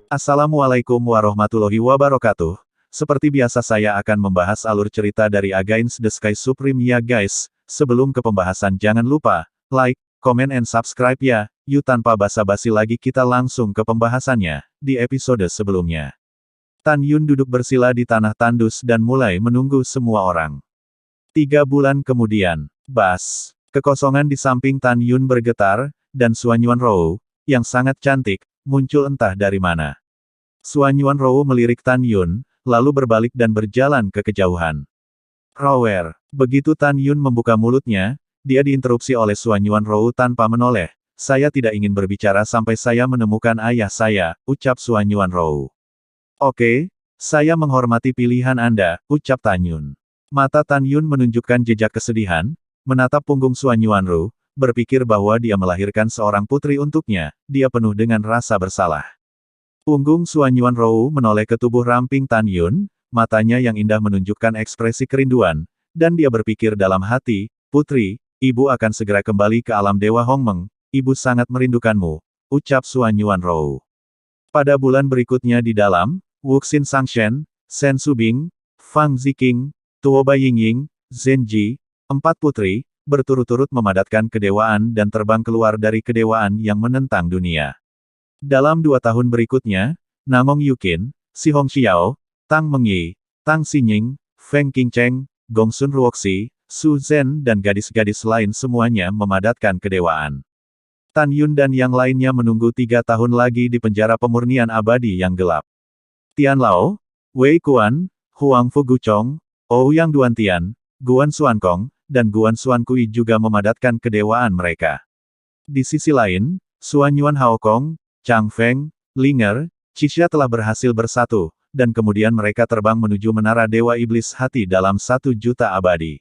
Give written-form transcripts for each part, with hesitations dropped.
Assalamualaikum warahmatullahi wabarakatuh. Seperti biasa saya akan membahas alur cerita dari Against the Sky Supreme ya guys. Sebelum ke pembahasan jangan lupa, like, comment and subscribe ya. Yuk tanpa basa-basi lagi kita langsung ke pembahasannya. Di episode sebelumnya, Tan Yun duduk bersila di tanah tandus dan mulai menunggu semua orang. 3 bulan kemudian, kekosongan di samping Tan Yun bergetar, dan Xuan Yuanrou, yang sangat cantik, muncul entah dari mana. Xuan Yuanrou melirik Tan Yun, lalu berbalik dan berjalan ke kejauhan. Rower. Begitu Tan Yun membuka mulutnya, dia diinterupsi oleh Xuan Yuanrou tanpa menoleh. Saya tidak ingin berbicara sampai saya menemukan ayah saya, ucap Xuan Yuanrou. Oke, saya menghormati pilihan Anda, ucap Tan Yun. Mata Tan Yun menunjukkan jejak kesedihan, menatap punggung Xuan Yuanrou, berpikir bahwa dia melahirkan seorang putri untuknya, dia penuh dengan rasa bersalah. Punggung Xuan Yuanrou menoleh ke tubuh ramping Tan Yun, matanya yang indah menunjukkan ekspresi kerinduan, dan dia berpikir dalam hati, putri, ibu akan segera kembali ke alam Dewa Hongmeng, ibu sangat merindukanmu, ucap Xuan Yuanrou. Pada bulan berikutnya di dalam, Wuxin Sangshen, Shen Subing, Fang Ziqing, Tuo Baiying, Zhen Ji, 4 putri, berturut-turut memadatkan kedewaan dan terbang keluar dari kedewaan yang menentang dunia. Dalam 2 tahun berikutnya, Namong Yuqin, Si Hong Xiao, Tang Mengyi, Tang Xinying, Feng Qingcheng, Gongsun Ruoxi, Su Zhen dan gadis-gadis lain semuanya memadatkan kedewaan. Tan Yun dan yang lainnya menunggu 3 tahun lagi di penjara pemurnian abadi yang gelap. Tian Lao, Wei Kuan, Huang Fuguchong, Ouyang Duantian, Guan Xuankong, dan Guan Xuankui juga memadatkan kedewaan mereka. Di sisi lain, Xuan Yuan Haokong, Chang Feng, Linger, Qixia telah berhasil bersatu, dan kemudian mereka terbang menuju menara Dewa Iblis Hati dalam 1 juta abadi.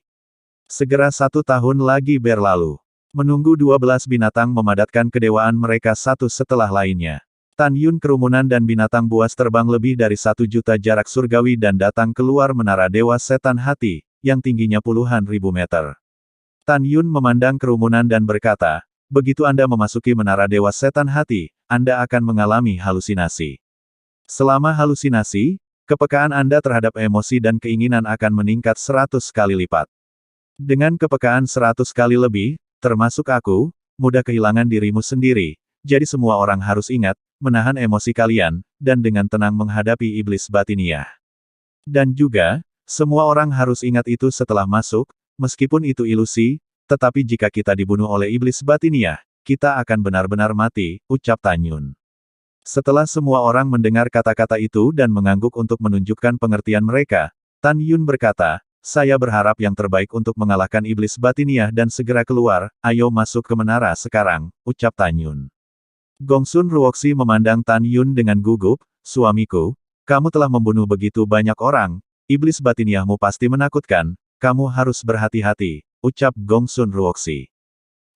Segera 1 tahun lagi berlalu. Menunggu 12 binatang memadatkan kedewaan mereka satu setelah lainnya. Tan Yun kerumunan dan binatang buas terbang lebih dari 1 juta jarak surgawi dan datang keluar menara Dewa Setan Hati, yang tingginya puluhan ribu meter. Tan Yun memandang kerumunan dan berkata, begitu Anda memasuki menara Dewa Setan Hati, Anda akan mengalami halusinasi. Selama halusinasi, kepekaan Anda terhadap emosi dan keinginan akan meningkat 100 kali lipat. Dengan kepekaan 100 kali lebih, termasuk aku, mudah kehilangan dirimu sendiri, jadi semua orang harus ingat, menahan emosi kalian, dan dengan tenang menghadapi iblis batiniah. Dan juga, semua orang harus ingat itu setelah masuk, meskipun itu ilusi, tetapi jika kita dibunuh oleh iblis batiniah, kita akan benar-benar mati, ucap Tan Yun. Setelah semua orang mendengar kata-kata itu dan mengangguk untuk menunjukkan pengertian mereka, Tan Yun berkata, saya berharap yang terbaik untuk mengalahkan iblis batiniah dan segera keluar, ayo masuk ke menara sekarang, ucap Tan Yun. Gongsun Ruoxi memandang Tan Yun dengan gugup, suamiku, kamu telah membunuh begitu banyak orang, iblis batiniahmu pasti menakutkan, kamu harus berhati-hati, ucap Gongsun Ruoxi.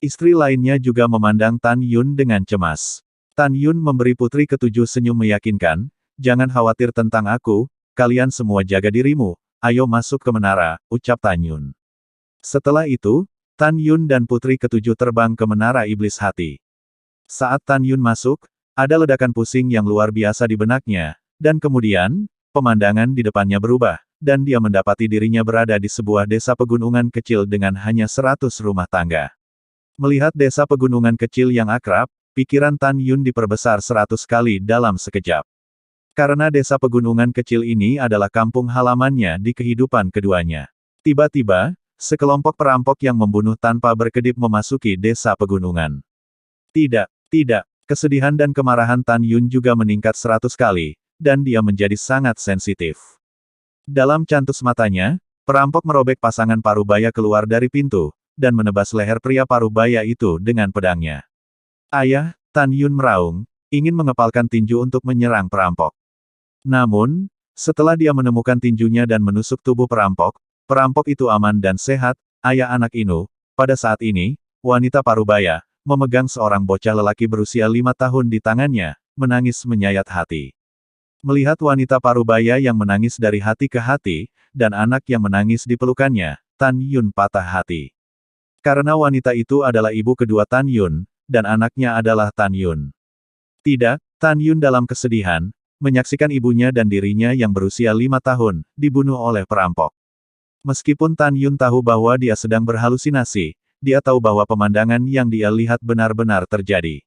Istri lainnya juga memandang Tan Yun dengan cemas. Tan Yun memberi putri ketujuh senyum meyakinkan, jangan khawatir tentang aku, kalian semua jaga dirimu, ayo masuk ke menara, ucap Tan Yun. Setelah itu, Tan Yun dan putri ketujuh terbang ke menara iblis hati. Saat Tan Yun masuk, ada ledakan pusing yang luar biasa di benaknya, dan kemudian, pemandangan di depannya berubah, dan dia mendapati dirinya berada di sebuah desa pegunungan kecil dengan hanya 100 rumah tangga. Melihat desa pegunungan kecil yang akrab, pikiran Tan Yun diperbesar 100 kali dalam sekejap. Karena desa pegunungan kecil ini adalah kampung halamannya di kehidupan keduanya. Tiba-tiba, sekelompok perampok yang membunuh tanpa berkedip memasuki desa pegunungan. Tidak, kesedihan dan kemarahan Tan Yun juga meningkat 100 kali, dan dia menjadi sangat sensitif. Dalam cantus matanya, perampok merobek pasangan parubaya keluar dari pintu, dan menebas leher pria parubaya itu dengan pedangnya. Ayah, Tan Yun meraung, ingin mengepalkan tinju untuk menyerang perampok. Namun, setelah dia menemukan tinjunya dan menusuk tubuh perampok, perampok itu aman dan sehat, ayah anak Inu, pada saat ini, wanita parubaya, memegang seorang bocah lelaki berusia 5 tahun di tangannya, menangis menyayat hati. Melihat wanita parubaya yang menangis dari hati ke hati, dan anak yang menangis di pelukannya, Tan Yun patah hati. Karena wanita itu adalah ibu kedua Tan Yun, dan anaknya adalah Tan Yun. Tidak, Tan Yun dalam kesedihan, menyaksikan ibunya dan dirinya yang berusia 5 tahun, dibunuh oleh perampok. Meskipun Tan Yun tahu bahwa dia sedang berhalusinasi, dia tahu bahwa pemandangan yang dia lihat benar-benar terjadi.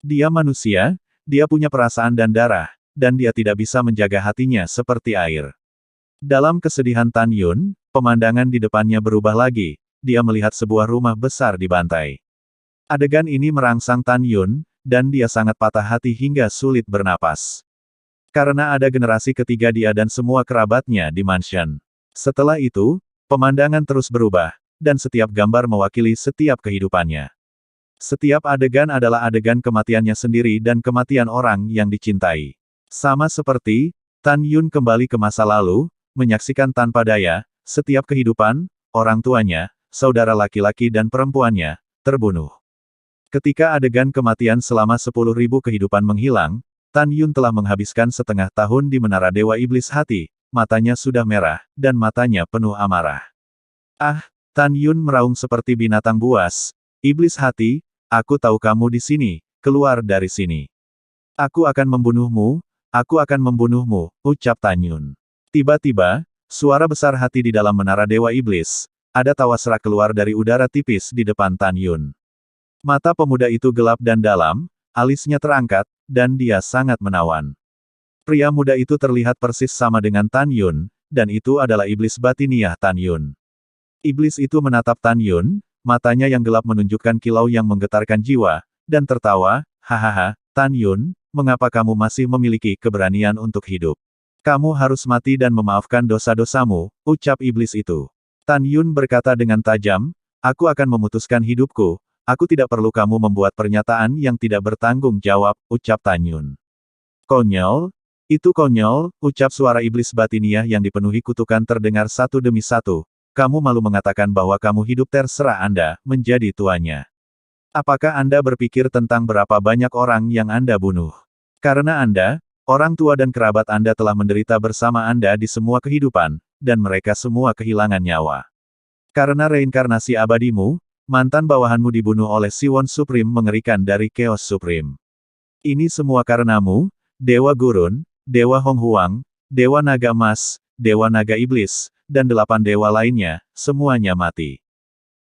Dia manusia, dia punya perasaan dan darah, dan dia tidak bisa menjaga hatinya seperti air. Dalam kesedihan Tan Yun, pemandangan di depannya berubah lagi, dia melihat sebuah rumah besar dibantai. Adegan ini merangsang Tan Yun, dan dia sangat patah hati hingga sulit bernapas. Karena ada generasi ketiga dia dan semua kerabatnya di mansion. Setelah itu, pemandangan terus berubah, dan setiap gambar mewakili setiap kehidupannya. Setiap adegan adalah adegan kematiannya sendiri dan kematian orang yang dicintai. Sama seperti, Tan Yun kembali ke masa lalu, menyaksikan tanpa daya, setiap kehidupan, orang tuanya, saudara laki-laki dan perempuannya, terbunuh. Ketika adegan kematian selama 10.000 kehidupan menghilang, Tan Yun telah menghabiskan setengah tahun di Menara Dewa Iblis Hati, matanya sudah merah, dan matanya penuh amarah. Ah, Tan Yun meraung seperti binatang buas. Iblis Hati, aku tahu kamu di sini, keluar dari sini. Aku akan membunuhmu, ucap Tan Yun. Tiba-tiba, suara besar hati di dalam Menara Dewa Iblis, ada tawa serak keluar dari udara tipis di depan Tan Yun. Mata pemuda itu gelap dan dalam, alisnya terangkat, dan dia sangat menawan. Pria muda itu terlihat persis sama dengan Tan Yun, dan itu adalah iblis batiniah Tan Yun. Iblis itu menatap Tan Yun, matanya yang gelap menunjukkan kilau yang menggetarkan jiwa, dan tertawa, hahaha, Tan Yun, mengapa kamu masih memiliki keberanian untuk hidup? Kamu harus mati dan memaafkan dosa-dosamu, ucap iblis itu. Tan Yun berkata dengan tajam, aku akan memutuskan hidupku, aku tidak perlu kamu membuat pernyataan yang tidak bertanggung jawab, ucap Tan Yun. Konyol, itu konyol, ucap suara iblis batiniah yang dipenuhi kutukan terdengar satu demi satu. Kamu malu mengatakan bahwa kamu hidup terserah Anda, menjadi tuannya. Apakah Anda berpikir tentang berapa banyak orang yang Anda bunuh? Karena Anda, orang tua dan kerabat Anda telah menderita bersama Anda di semua kehidupan, dan mereka semua kehilangan nyawa. Karena reinkarnasi abadimu, mantan bawahanmu dibunuh oleh Siwon Supreme mengerikan dari Chaos Supreme. Ini semua karenamu, Dewa Gurun, Dewa Hong Huang, Dewa Naga Emas, Dewa Naga Iblis, dan 8 dewa lainnya, semuanya mati.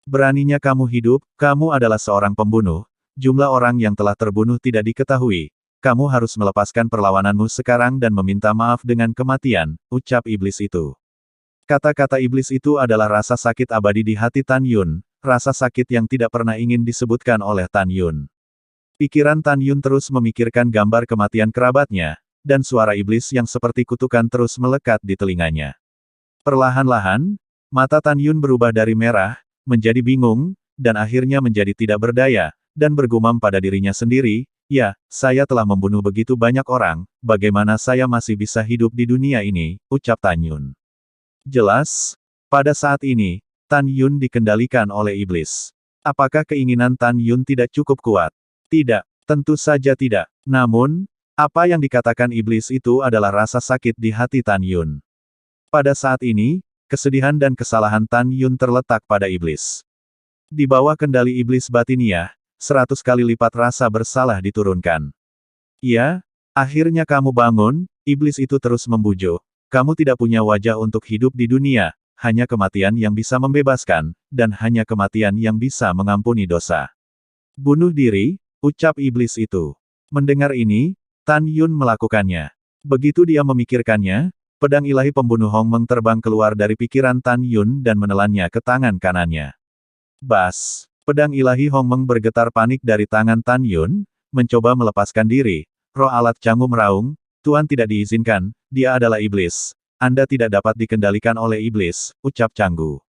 Beraninya kamu hidup, kamu adalah seorang pembunuh, jumlah orang yang telah terbunuh tidak diketahui. Kamu harus melepaskan perlawananmu sekarang dan meminta maaf dengan kematian, ucap iblis itu. Kata-kata iblis itu adalah rasa sakit abadi di hati Tan Yun, rasa sakit yang tidak pernah ingin disebutkan oleh Tan Yun. Pikiran Tan Yun terus memikirkan gambar kematian kerabatnya, dan suara iblis yang seperti kutukan terus melekat di telinganya. Perlahan-lahan, mata Tan Yun berubah dari merah, menjadi bingung, dan akhirnya menjadi tidak berdaya, dan bergumam pada dirinya sendiri, ya, saya telah membunuh begitu banyak orang, bagaimana saya masih bisa hidup di dunia ini, ucap Tan Yun. Jelas, pada saat ini, Tan Yun dikendalikan oleh iblis. Apakah keinginan Tan Yun tidak cukup kuat? Tidak, tentu saja tidak. Namun, apa yang dikatakan iblis itu adalah rasa sakit di hati Tan Yun. Pada saat ini, kesedihan dan kesalahan Tan Yun terletak pada iblis. Di bawah kendali iblis batiniah, 100 kali lipat rasa bersalah diturunkan. Ya, akhirnya kamu bangun, iblis itu terus membujuk. Kamu tidak punya wajah untuk hidup di dunia, hanya kematian yang bisa membebaskan, dan hanya kematian yang bisa mengampuni dosa. Bunuh diri, ucap iblis itu. Mendengar ini, Tan Yun melakukannya. Begitu dia memikirkannya, pedang ilahi pembunuh Hong Meng terbang keluar dari pikiran Tan Yun dan menelannya ke tangan kanannya. Bas! Pedang ilahi Hong Meng bergetar panik dari tangan Tan Yun, mencoba melepaskan diri. Roh alat Canggu meraung, Tuan tidak diizinkan, dia adalah iblis. Anda tidak dapat dikendalikan oleh iblis, ucap Canggu.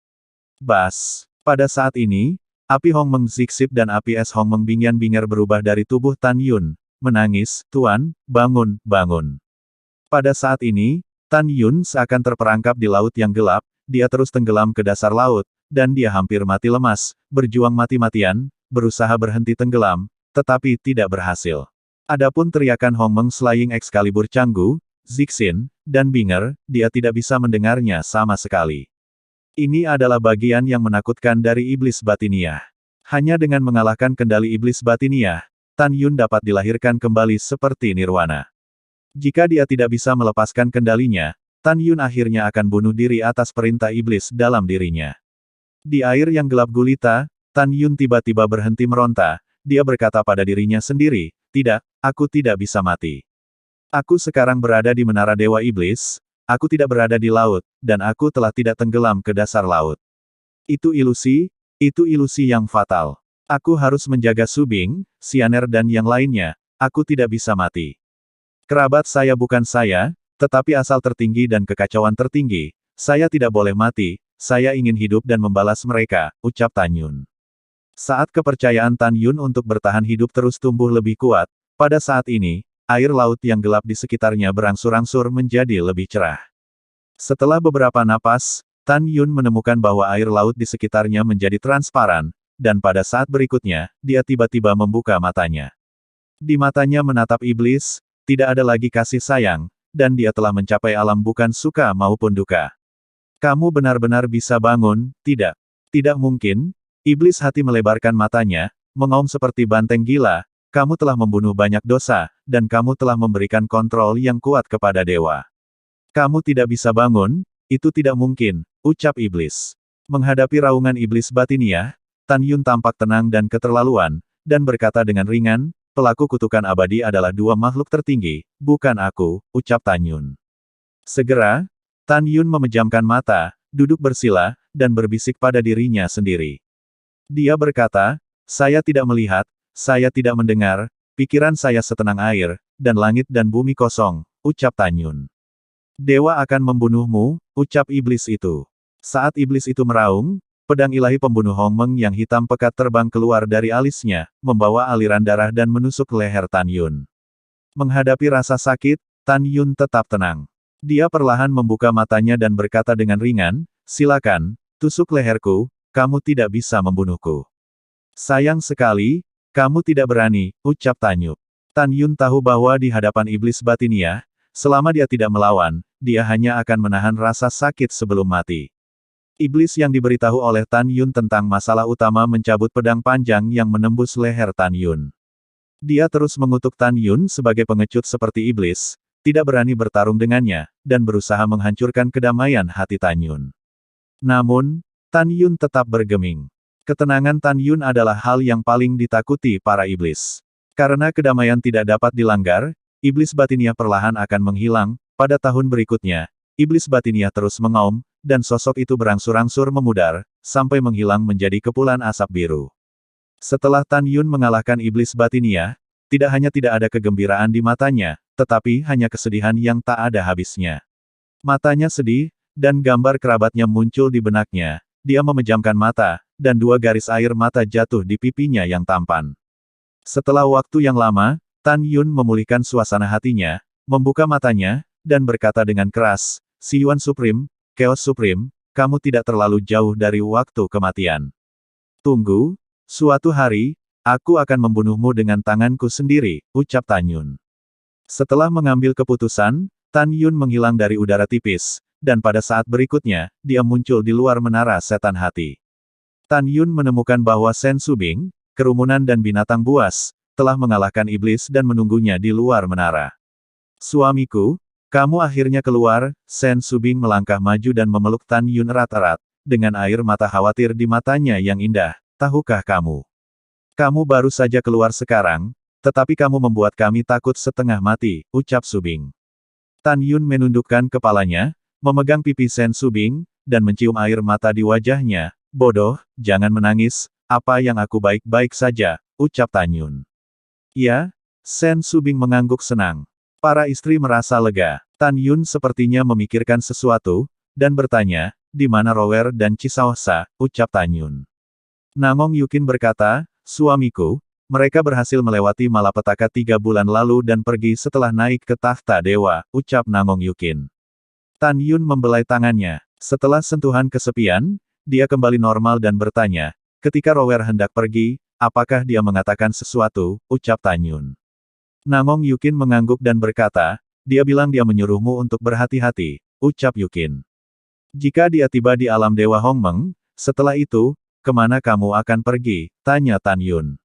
Bas! Pada saat ini, api Hong Meng Zixip dan api es Hong Meng Binyan-Binger berubah dari tubuh Tan Yun. Menangis, Tuan, bangun, bangun. Pada saat ini, Tan Yun seakan terperangkap di laut yang gelap, dia terus tenggelam ke dasar laut, dan dia hampir mati lemas, berjuang mati-matian, berusaha berhenti tenggelam, tetapi tidak berhasil. Adapun teriakan Hong Meng Slaying Excalibur Canggu, Zixin, dan Binger, dia tidak bisa mendengarnya sama sekali. Ini adalah bagian yang menakutkan dari iblis batiniah. Hanya dengan mengalahkan kendali iblis batiniah, Tan Yun dapat dilahirkan kembali seperti Nirwana. Jika dia tidak bisa melepaskan kendalinya, Tan Yun akhirnya akan bunuh diri atas perintah iblis dalam dirinya. Di air yang gelap gulita, Tan Yun tiba-tiba berhenti meronta. Dia berkata pada dirinya sendiri, "Tidak, aku tidak bisa mati. Aku sekarang berada di menara Dewa Iblis, aku tidak berada di laut, dan aku telah tidak tenggelam ke dasar laut. Itu ilusi yang fatal. Aku harus menjaga Subing, Xianer dan yang lainnya, aku tidak bisa mati. Kerabat saya bukan saya, tetapi asal tertinggi dan kekacauan tertinggi, saya tidak boleh mati, saya ingin hidup dan membalas mereka," ucap Tan Yun. Saat kepercayaan Tan Yun untuk bertahan hidup terus tumbuh lebih kuat, pada saat ini, air laut yang gelap di sekitarnya berangsur-angsur menjadi lebih cerah. Setelah beberapa napas, Tan Yun menemukan bahwa air laut di sekitarnya menjadi transparan, dan pada saat berikutnya, dia tiba-tiba membuka matanya. Di matanya menatap iblis, tidak ada lagi kasih sayang, dan dia telah mencapai alam bukan suka maupun duka. "Kamu benar-benar bisa bangun, tidak? Tidak mungkin." Iblis hati melebarkan matanya, mengaum seperti banteng gila, "Kamu telah membunuh banyak dosa, dan kamu telah memberikan kontrol yang kuat kepada dewa. Kamu tidak bisa bangun, itu tidak mungkin," ucap iblis. Menghadapi raungan iblis batiniah, Tan Yun tampak tenang dan keterlaluan, dan berkata dengan ringan, "Pelaku kutukan abadi adalah dua makhluk tertinggi, bukan aku," ucap Tan Yun. Segera, Tan Yun memejamkan mata, duduk bersila, dan berbisik pada dirinya sendiri. Dia berkata, "Saya tidak melihat, saya tidak mendengar, pikiran saya setenang air, dan langit dan bumi kosong," ucap Tan Yun. "Dewa akan membunuhmu," ucap iblis itu. Saat iblis itu meraung, pedang ilahi pembunuh Hongmeng yang hitam pekat terbang keluar dari alisnya, membawa aliran darah dan menusuk leher Tan Yun. Menghadapi rasa sakit, Tan Yun tetap tenang. Dia perlahan membuka matanya dan berkata dengan ringan, "Silakan, tusuk leherku, kamu tidak bisa membunuhku." "Sayang sekali, kamu tidak berani," ucap Tan Yun. Tan Yun tahu bahwa di hadapan iblis batiniah, selama dia tidak melawan, dia hanya akan menahan rasa sakit sebelum mati. Iblis yang diberitahu oleh Tan Yun tentang masalah utama mencabut pedang panjang yang menembus leher Tan Yun. Dia terus mengutuk Tan Yun sebagai pengecut seperti iblis, tidak berani bertarung dengannya, dan berusaha menghancurkan kedamaian hati Tan Yun. Namun, Tan Yun tetap bergeming. Ketenangan Tan Yun adalah hal yang paling ditakuti para iblis. Karena kedamaian tidak dapat dilanggar, iblis batiniah perlahan akan menghilang. Pada tahun berikutnya, iblis batiniah terus mengaum, dan sosok itu berangsur-angsur memudar, sampai menghilang menjadi kepulan asap biru. Setelah Tan Yun mengalahkan iblis batiniah, tidak hanya tidak ada kegembiraan di matanya, tetapi hanya kesedihan yang tak ada habisnya. Matanya sedih, dan gambar kerabatnya muncul di benaknya. Dia memejamkan mata, dan dua garis air mata jatuh di pipinya yang tampan. Setelah waktu yang lama, Tan Yun memulihkan suasana hatinya, membuka matanya, dan berkata dengan keras, "Si Yuan Supreme, Chaos Supreme, kamu tidak terlalu jauh dari waktu kematian. Tunggu, suatu hari, aku akan membunuhmu dengan tanganku sendiri," ucap Tan Yun. Setelah mengambil keputusan, Tan Yun menghilang dari udara tipis, dan pada saat berikutnya, dia muncul di luar menara setan hati. Tan Yun menemukan bahwa Sen Subing, kerumunan dan binatang buas, telah mengalahkan iblis dan menunggunya di luar menara. "Suamiku, kamu akhirnya keluar." Sen Subing melangkah maju dan memeluk Tan Yun erat-erat, dengan air mata khawatir di matanya yang indah. "Tahukah kamu? Kamu baru saja keluar sekarang, tetapi kamu membuat kami takut setengah mati," ucap Subing. Tan Yun menundukkan kepalanya, memegang pipi Sen Subing, dan mencium air mata di wajahnya. "Bodoh, jangan menangis, apa yang aku baik-baik saja," ucap Tan Yun. "Ya?" Sen Subing mengangguk senang. Para istri merasa lega. Tan Yun sepertinya memikirkan sesuatu, dan bertanya, "Di mana Rower dan Cisaosa?" ucap Tan Yun. Nangong Yukin berkata, "Suamiku, mereka berhasil melewati malapetaka 3 bulan lalu dan pergi setelah naik ke takhta dewa," ucap Nangong Yukin. Tan Yun membelai tangannya. Setelah sentuhan kesepian, dia kembali normal dan bertanya, "Ketika Rower hendak pergi, apakah dia mengatakan sesuatu?" ucap Tan Yun. Nangong Yukin mengangguk dan berkata, "Dia bilang dia menyuruhmu untuk berhati-hati," ucap Yukin. "Jika dia tiba di alam Dewa Hongmeng, setelah itu, kemana kamu akan pergi?" tanya Tan Yun.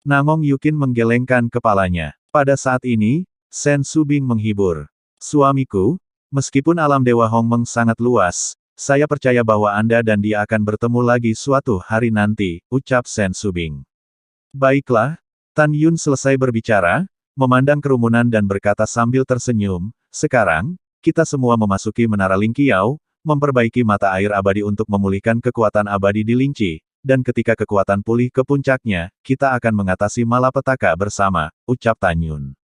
Nangong Yukin menggelengkan kepalanya. Pada saat ini, Sen Subing menghibur. Suamiku, meskipun alam Dewa Hongmeng sangat luas, saya percaya bahwa Anda dan dia akan bertemu lagi suatu hari nanti, ucap Sen Subing. Baiklah, Tan Yun selesai berbicara, memandang kerumunan dan berkata sambil tersenyum, sekarang, kita semua memasuki Menara Lingqiao, memperbaiki mata air abadi untuk memulihkan kekuatan abadi di Lingqi, dan ketika kekuatan pulih ke puncaknya, kita akan mengatasi malapetaka bersama, ucap Tan Yun.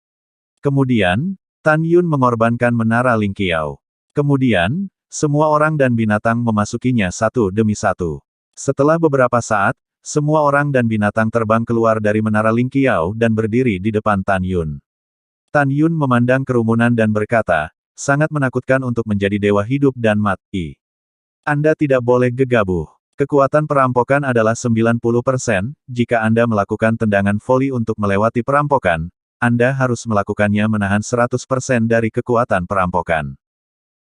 Kemudian, Tan Yun mengorbankan Menara Lingqiao. Kemudian, semua orang dan binatang memasukinya satu demi satu. Setelah beberapa saat, semua orang dan binatang terbang keluar dari Menara Lingqiao dan berdiri di depan Tan Yun. Tan Yun memandang kerumunan dan berkata, sangat menakutkan untuk menjadi dewa hidup dan mati. Anda tidak boleh gegabah. Kekuatan perampokan adalah 90%, jika Anda melakukan tendangan voli untuk melewati perampokan, Anda harus melakukannya menahan 100% dari kekuatan perampokan.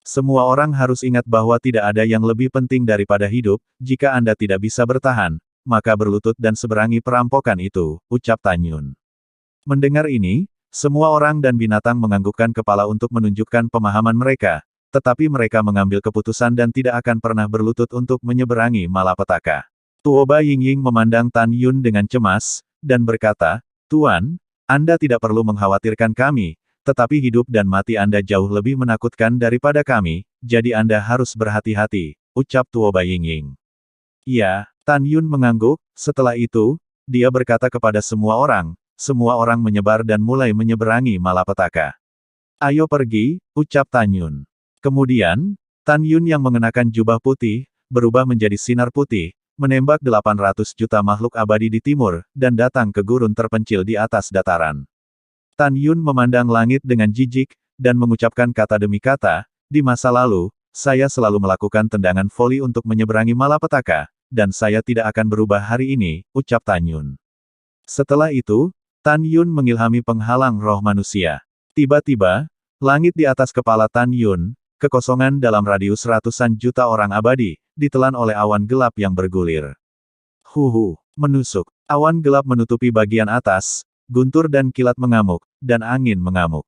Semua orang harus ingat bahwa tidak ada yang lebih penting daripada hidup, jika Anda tidak bisa bertahan, maka berlutut dan seberangi perampokan itu, ucap Tan Yun. Mendengar ini, semua orang dan binatang menganggukkan kepala untuk menunjukkan pemahaman mereka, tetapi mereka mengambil keputusan dan tidak akan pernah berlutut untuk menyeberangi malapetaka. Tuoba Yingying memandang Tan Yun dengan cemas, dan berkata, Tuan, Anda tidak perlu mengkhawatirkan kami, tetapi hidup dan mati Anda jauh lebih menakutkan daripada kami, jadi Anda harus berhati-hati, ucap Tuoba Yingying. Ya, Tan Yun mengangguk, setelah itu, dia berkata kepada semua orang menyebar dan mulai menyeberangi malapetaka. Ayo pergi, ucap Tan Yun. Kemudian, Tan Yun yang mengenakan jubah putih, berubah menjadi sinar putih, menembak 800 juta makhluk abadi di timur, dan datang ke gurun terpencil di atas dataran. Tan Yun memandang langit dengan jijik, dan mengucapkan kata demi kata, di masa lalu, saya selalu melakukan tendangan voli untuk menyeberangi malapetaka, dan saya tidak akan berubah hari ini, ucap Tan Yun. Setelah itu, Tan Yun mengilhami penghalang roh manusia. Tiba-tiba, langit di atas kepala Tan Yun, kekosongan dalam radius ratusan juta orang abadi, ditelan oleh awan gelap yang bergulir. Menusuk. Awan gelap menutupi bagian atas, guntur dan kilat mengamuk, dan angin mengamuk.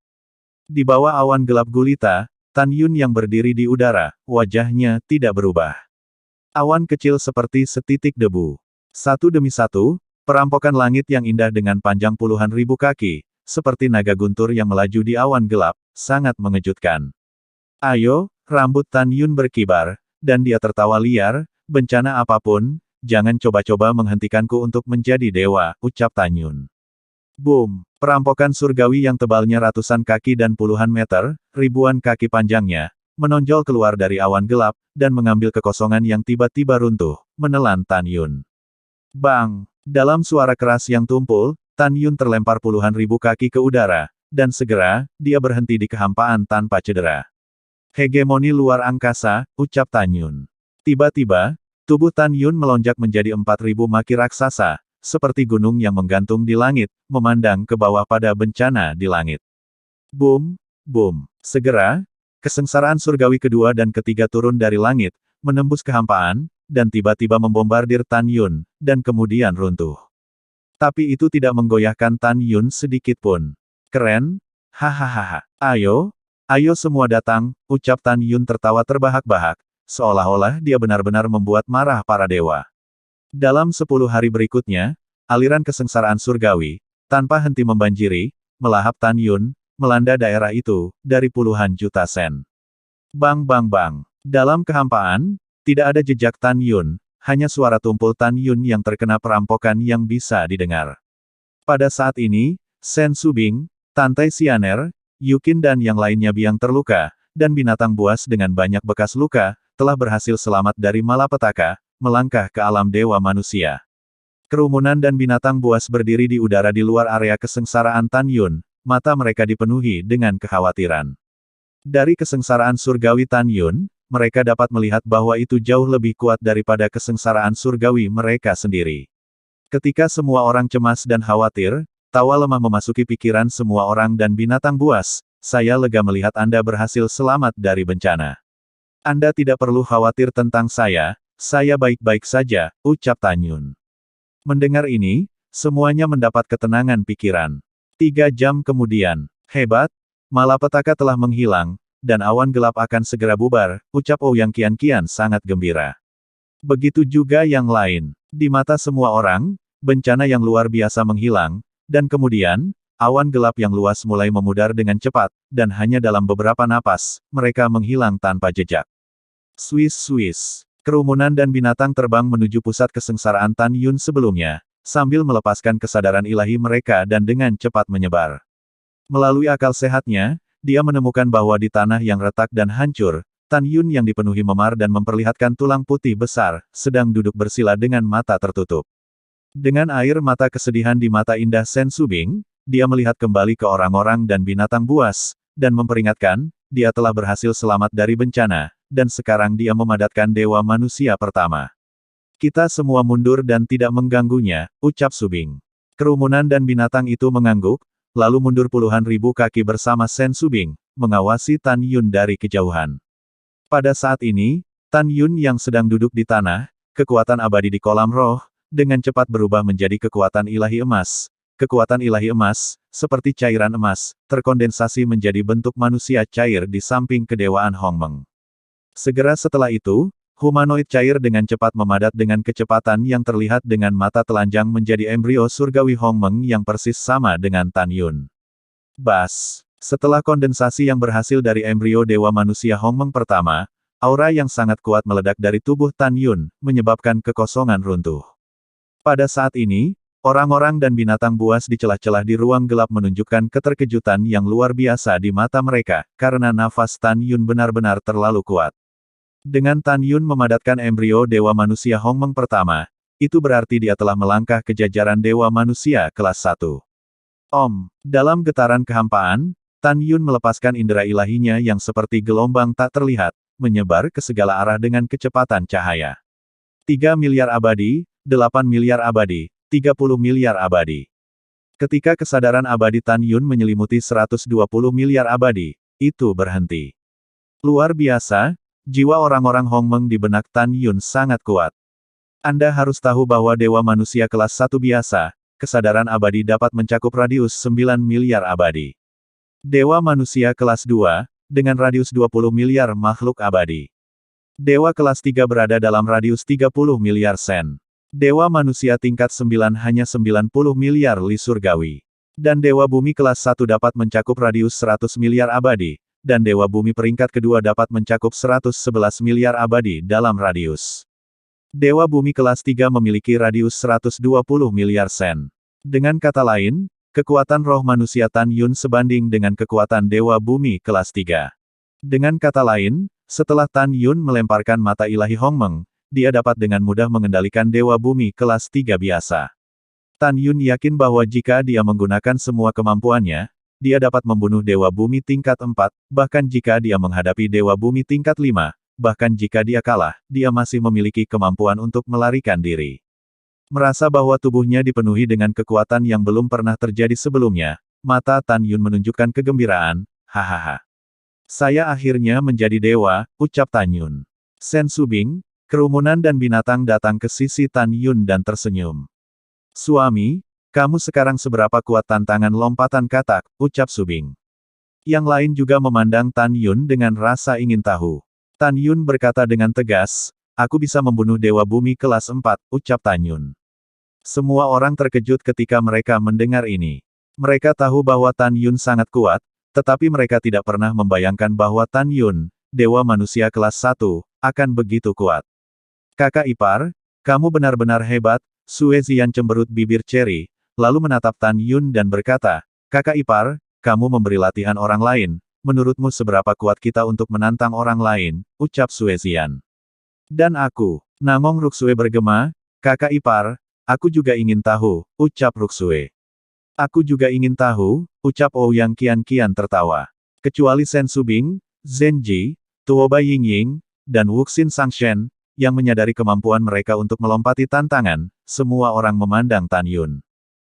Di bawah awan gelap gulita, Tan Yun yang berdiri di udara, wajahnya tidak berubah. Awan kecil seperti setitik debu. Satu demi satu, perampokan langit yang indah dengan panjang puluhan ribu kaki, seperti naga guntur yang melaju di awan gelap, sangat mengejutkan. Ayo, rambut Tan Yun berkibar, dan dia tertawa liar, bencana apapun, jangan coba-coba menghentikanku untuk menjadi dewa, ucap Tan Yun. Boom! Perampokan surgawi yang tebalnya ratusan kaki dan puluhan meter, ribuan kaki panjangnya, menonjol keluar dari awan gelap, dan mengambil kekosongan yang tiba-tiba runtuh, menelan Tan Yun. Bang! Dalam suara keras yang tumpul, Tan Yun terlempar puluhan ribu kaki ke udara, dan segera, dia berhenti di kehampaan tanpa cedera. Hegemoni luar angkasa, ucap Tan Yun. Tiba-tiba, tubuh Tan Yun melonjak menjadi 4.000 maki raksasa, seperti gunung yang menggantung di langit, memandang ke bawah pada bencana di langit. Boom! Boom! Segera, kesengsaraan surgawi kedua dan ketiga turun dari langit, menembus kehampaan, dan tiba-tiba membombardir Tan Yun, dan kemudian runtuh. Tapi itu tidak menggoyahkan Tan Yun sedikit pun. Keren? Hahaha. Ayo semua datang, ucap Tan Yun tertawa terbahak-bahak, seolah-olah dia benar-benar membuat marah para dewa. Dalam 10 hari berikutnya, aliran kesengsaraan surgawi, tanpa henti membanjiri, melahap Tan Yun, melanda daerah itu, dari puluhan juta sen. Bang bang bang. Dalam kehampaan, tidak ada jejak Tan Yun, hanya suara tumpul Tan Yun yang terkena perampokan yang bisa didengar. Pada saat ini, Sen Subing, Tantai Xianer, Yukin dan yang lainnya biang terluka, dan binatang buas dengan banyak bekas luka, telah berhasil selamat dari malapetaka, melangkah ke alam dewa manusia. Kerumunan dan binatang buas berdiri di udara di luar area kesengsaraan Tan Yun, mata mereka dipenuhi dengan kekhawatiran. Dari kesengsaraan surgawi Tan Yun, mereka dapat melihat bahwa itu jauh lebih kuat daripada kesengsaraan surgawi mereka sendiri. Ketika semua orang cemas dan khawatir, tawa lemah memasuki pikiran semua orang dan binatang buas, saya lega melihat Anda berhasil selamat dari bencana. Anda tidak perlu khawatir tentang saya baik-baik saja, ucap Tan Yun. Mendengar ini, semuanya mendapat ketenangan pikiran. 3 jam kemudian, hebat, Malapetaka telah menghilang, dan awan gelap akan segera bubar, ucap Ouyang Qianqian sangat gembira. Begitu juga yang lain. Di mata semua orang, bencana yang luar biasa menghilang, dan kemudian, awan gelap yang luas mulai memudar dengan cepat, dan hanya dalam beberapa napas, mereka menghilang tanpa jejak. Swiss. Kerumunan dan binatang terbang menuju pusat kesengsaraan Tan Yun sebelumnya, sambil melepaskan kesadaran ilahi mereka dan dengan cepat menyebar. Melalui akal sehatnya, dia menemukan bahwa di tanah yang retak dan hancur, Tan Yun yang dipenuhi memar dan memperlihatkan tulang putih besar, sedang duduk bersila dengan mata tertutup. Dengan air mata kesedihan di mata indah Sen Subing, dia melihat kembali ke orang-orang dan binatang buas, dan memperingatkan, dia telah berhasil selamat dari bencana, dan sekarang dia memadatkan dewa manusia pertama. Kita semua mundur dan tidak mengganggunya, ucap Subing. Kerumunan dan binatang itu mengangguk, lalu mundur puluhan ribu kaki bersama Sen Subing, mengawasi Tan Yun dari kejauhan. Pada saat ini, Tan Yun yang sedang duduk di tanah, kekuatan abadi di kolam roh, dengan cepat berubah menjadi kekuatan ilahi emas. Kekuatan ilahi emas, seperti cairan emas, terkondensasi menjadi bentuk manusia cair di samping kedewaan Hongmeng. Segera setelah itu, humanoid cair dengan cepat memadat dengan kecepatan yang terlihat dengan mata telanjang menjadi embrio surgawi Hongmeng yang persis sama dengan Tan Yun. Bas. Setelah kondensasi yang berhasil dari embrio dewa manusia Hongmeng pertama, aura yang sangat kuat meledak dari tubuh Tan Yun, menyebabkan kekosongan runtuh. Pada saat ini, orang-orang dan binatang buas di celah-celah di ruang gelap menunjukkan keterkejutan yang luar biasa di mata mereka, karena nafas Tan Yun benar-benar terlalu kuat. Dengan Tan Yun memadatkan embrio dewa manusia Hongmeng pertama, itu berarti dia telah melangkah ke jajaran dewa manusia kelas 1. Dalam getaran kehampaan, Tan Yun melepaskan indera ilahinya yang seperti gelombang tak terlihat, menyebar ke segala arah dengan kecepatan cahaya. 3 miliar abadi, 8 miliar abadi, 30 miliar abadi. Ketika kesadaran abadi Tan Yun menyelimuti 120 miliar abadi, itu berhenti. Luar biasa, jiwa orang-orang Hongmeng di benak Tan Yun sangat kuat. Anda harus tahu bahwa dewa manusia kelas 1 biasa, kesadaran abadi dapat mencakup radius 9 miliar abadi. Dewa manusia kelas 2, dengan radius 20 miliar makhluk abadi. Dewa kelas 3 berada dalam radius 30 miliar sen. Dewa manusia tingkat 9 hanya 90 miliar li surgawi. Dan dewa bumi kelas 1 dapat mencakup radius 100 miliar abadi, dan dewa bumi peringkat kedua dapat mencakup 111 miliar abadi dalam radius. Dewa bumi kelas 3 memiliki radius 120 miliar sen. Dengan kata lain, kekuatan roh manusia Tan Yun sebanding dengan kekuatan dewa bumi kelas 3. Dengan kata lain, setelah Tan Yun melemparkan mata ilahi Hongmeng, dia dapat dengan mudah mengendalikan dewa bumi kelas 3 biasa. Tan Yun yakin bahwa jika dia menggunakan semua kemampuannya, dia dapat membunuh dewa bumi tingkat 4, bahkan jika dia menghadapi dewa bumi tingkat 5, bahkan jika dia kalah, dia masih memiliki kemampuan untuk melarikan diri. Merasa bahwa tubuhnya dipenuhi dengan kekuatan yang belum pernah terjadi sebelumnya, mata Tan Yun menunjukkan kegembiraan, hahaha. Saya akhirnya menjadi dewa, ucap Tan Yun. Sen Subing, kerumunan dan binatang datang ke sisi Tan Yun dan tersenyum. Suami, kamu sekarang seberapa kuat tantangan lompatan katak, ucap Subing. Yang lain juga memandang Tan Yun dengan rasa ingin tahu. Tan Yun berkata dengan tegas, aku bisa membunuh dewa bumi kelas 4, ucap Tan Yun. Semua orang terkejut ketika mereka mendengar ini. Mereka tahu bahwa Tan Yun sangat kuat, tetapi mereka tidak pernah membayangkan bahwa Tan Yun, dewa manusia kelas 1, akan begitu kuat. Kakak ipar, kamu benar-benar hebat, Sue Ziyan cemberut bibir Cherry, lalu menatap Tan Yun dan berkata, kakak ipar, kamu memberi latihan orang lain, menurutmu seberapa kuat kita untuk menantang orang lain, ucap Sue Ziyan. Dan aku, Nangong Ruksue bergema, kakak ipar, aku juga ingin tahu, ucap Ruksue. Aku juga ingin tahu, ucap Ouyang Qianqian tertawa. Kecuali Sen Subing, Zenji, Tuoba Yingying, dan Wuxin Sangshen, yang menyadari kemampuan mereka untuk melompati tantangan, semua orang memandang Tan Yun.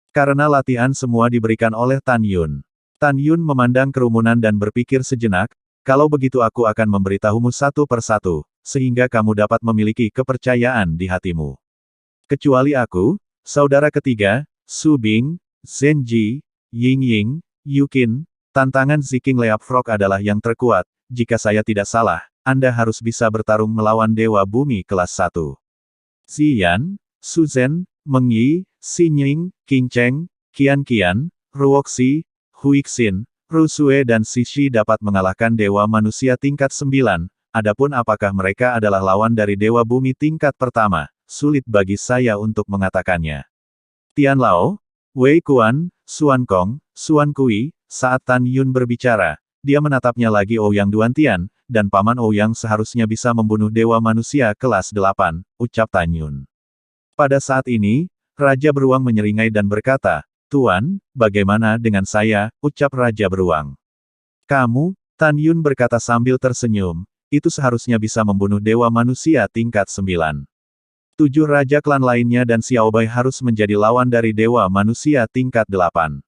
Karena latihan semua diberikan oleh Tan Yun. Tan Yun memandang kerumunan dan berpikir sejenak, kalau begitu aku akan memberitahumu satu persatu, sehingga kamu dapat memiliki kepercayaan di hatimu. Kecuali aku, saudara ketiga, Su Bing, Zenji, Yingying, Yuqin, Tantangan Ziking Leapfrog adalah yang terkuat, jika saya tidak salah, Anda harus bisa bertarung melawan Dewa Bumi kelas 1. Ziyan, Su Zhen, Meng Yi, Xi Nying, Qing Cheng, Qian Qian, Ruoxi, Hui Xin, Ru Sue dan Xi Shi dapat mengalahkan Dewa Manusia tingkat 9, adapun apakah mereka adalah lawan dari Dewa Bumi tingkat pertama, sulit bagi saya untuk mengatakannya. Tian Lao, Wei Kuan, Xuan Kong, Xuan Kui, saat Tan Yun berbicara, dia menatapnya lagi Ouyang Duantian, dan Paman Ouyang seharusnya bisa membunuh Dewa Manusia kelas 8, ucap Tan Yun. Pada saat ini, Raja Beruang menyeringai dan berkata, Tuan, bagaimana dengan saya, ucap Raja Beruang. Kamu, Tan Yun berkata sambil tersenyum, itu seharusnya bisa membunuh Dewa Manusia tingkat 9. 7 Raja klan lainnya dan Xiao Bai harus menjadi lawan dari Dewa Manusia tingkat 8.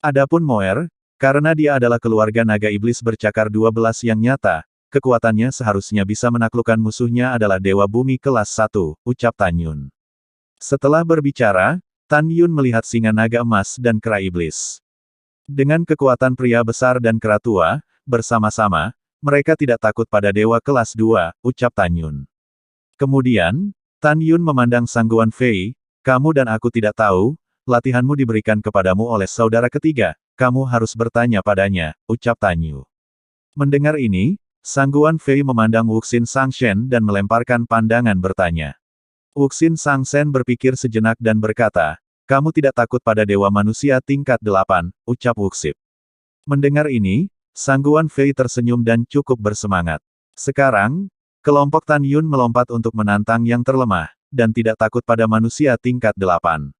Adapun Moer, karena dia adalah keluarga naga iblis bercakar 12 yang nyata, kekuatannya seharusnya bisa menaklukkan musuhnya adalah Dewa Bumi kelas 1, ucap Tan Yun. Setelah berbicara, Tan Yun melihat singa naga emas dan kera iblis. Dengan kekuatan pria besar dan kera tua, bersama-sama, mereka tidak takut pada Dewa kelas 2, ucap Tan Yun. Kemudian, Tan Yun memandang Sang Guan Fei, kamu dan aku tidak tahu, latihanmu diberikan kepadamu oleh saudara ketiga, kamu harus bertanya padanya, ucap Tan Yun. Mendengar ini, Sang Guan Fei memandang Wuxin Sangshen dan melemparkan pandangan bertanya. Wuxin Sangshen berpikir sejenak dan berkata, kamu tidak takut pada Dewa Manusia tingkat 8, ucap Wuxip. Mendengar ini, Sang Guan Fei tersenyum dan cukup bersemangat. Sekarang, kelompok Tan Yun melompat untuk menantang yang terlemah, dan tidak takut pada manusia tingkat 8.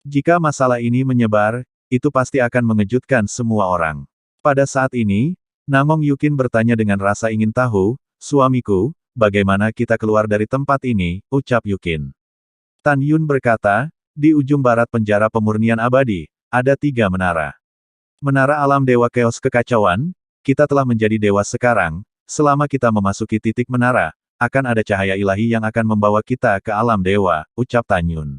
Jika masalah ini menyebar, itu pasti akan mengejutkan semua orang. Pada saat ini, Namong Yukin bertanya dengan rasa ingin tahu, suamiku, bagaimana kita keluar dari tempat ini, ucap Yukin. Tan Yun berkata, di ujung barat penjara pemurnian abadi, ada 3 menara. Menara alam Dewa Keos Kekacauan, kita telah menjadi dewa sekarang, selama kita memasuki titik menara, akan ada cahaya ilahi yang akan membawa kita ke alam dewa, ucap Tan Yun.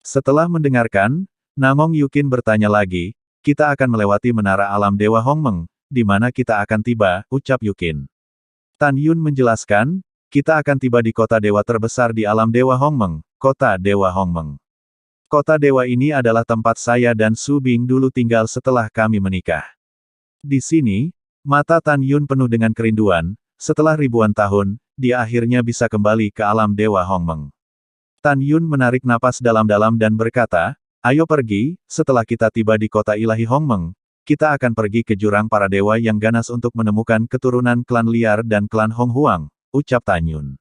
Setelah mendengarkan, Namong Yukin bertanya lagi, kita akan melewati menara alam Dewa Hongmeng, di mana kita akan tiba, ucap Yukin. Tan Yun menjelaskan, kita akan tiba di kota dewa terbesar di alam Dewa Hongmeng, kota Dewa Hongmeng. Kota dewa ini adalah tempat saya dan Su Bing dulu tinggal setelah kami menikah. Di sini, mata Tan Yun penuh dengan kerinduan, setelah ribuan tahun, dia akhirnya bisa kembali ke alam Dewa Hongmeng. Tan Yun menarik napas dalam-dalam dan berkata, ayo pergi, setelah kita tiba di kota ilahi Hongmeng, kita akan pergi ke jurang para dewa yang ganas untuk menemukan keturunan klan liar dan klan Hong Huang, ucap Tan Yun.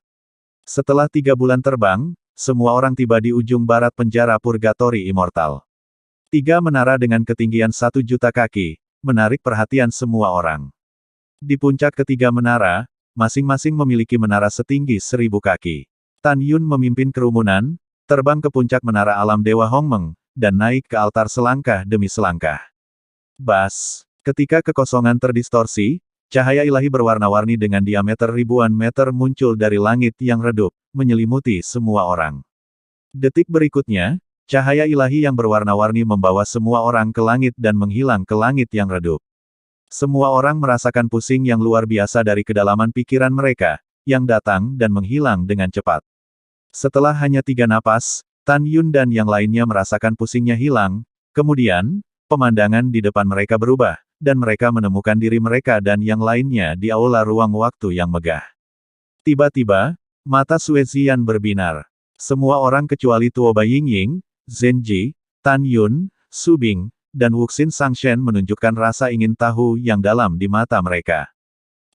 Setelah 3 bulan terbang, semua orang tiba di ujung barat penjara Purgatori Immortal. 3 menara dengan ketinggian 1 juta kaki, menarik perhatian semua orang. Di puncak ketiga menara, masing-masing memiliki menara setinggi 1000 kaki. Tan Yun memimpin kerumunan, terbang ke puncak menara alam Dewa Hongmeng, dan naik ke altar selangkah demi selangkah. Bas. Ketika kekosongan terdistorsi, cahaya ilahi berwarna-warni dengan diameter ribuan meter muncul dari langit yang redup, menyelimuti semua orang. Detik berikutnya, cahaya ilahi yang berwarna-warni membawa semua orang ke langit dan menghilang ke langit yang redup. Semua orang merasakan pusing yang luar biasa dari kedalaman pikiran mereka, yang datang dan menghilang dengan cepat. Setelah hanya 3 napas, Tan Yun dan yang lainnya merasakan pusingnya hilang, kemudian, pemandangan di depan mereka berubah, dan mereka menemukan diri mereka dan yang lainnya di aula ruang waktu yang megah. Tiba-tiba, mata Sue Ziyan berbinar. Semua orang kecuali Tuo Bai Yingying, Zhen Ji, Tan Yun, Su Bing, dan Wuxin Sangshen menunjukkan rasa ingin tahu yang dalam di mata mereka.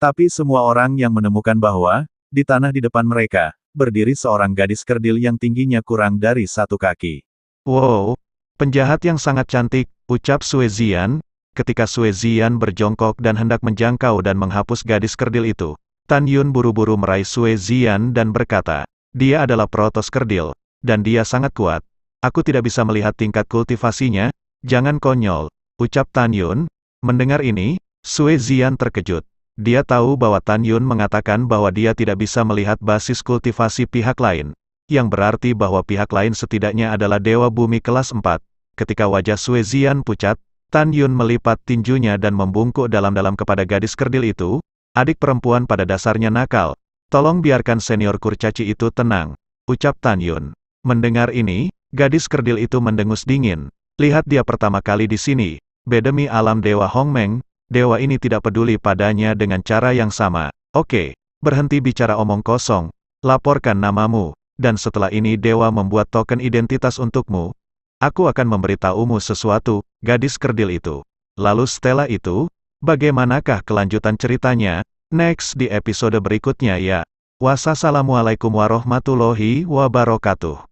Tapi semua orang yang menemukan bahwa, di tanah di depan mereka, berdiri seorang gadis kerdil yang tingginya kurang dari 1 kaki. Wow, penjahat yang sangat cantik, ucap Sue Ziyan. Ketika Sue Ziyan berjongkok dan hendak menjangkau dan menghapus gadis kerdil itu, Tan Yun buru-buru meraih Sue Ziyan dan berkata, dia adalah Protos kerdil, dan dia sangat kuat. Aku tidak bisa melihat tingkat kultivasinya, jangan konyol, ucap Tan Yun. Mendengar ini, Sue Ziyan terkejut. Dia tahu bahwa Tan Yun mengatakan bahwa dia tidak bisa melihat basis kultivasi pihak lain, yang berarti bahwa pihak lain setidaknya adalah Dewa Bumi kelas 4. Ketika wajah Sue Ziyan pucat, Tan Yun melipat tinjunya dan membungkuk dalam-dalam kepada gadis kerdil itu. Adik perempuan pada dasarnya nakal. Tolong biarkan senior kurcaci itu tenang, ucap Tan Yun. Mendengar ini, gadis kerdil itu mendengus dingin. Lihat dia pertama kali di sini. Bedemi alam Dewa Hongmeng, dewa ini tidak peduli padanya dengan cara yang sama. Oke, berhenti bicara omong kosong. Laporkan namamu, dan setelah ini dewa membuat token identitas untukmu. Aku akan memberitahumu sesuatu, gadis kerdil itu. Lalu setelah itu, bagaimanakah kelanjutan ceritanya? Next di episode berikutnya ya. Wassalamualaikum warahmatullahi wabarakatuh.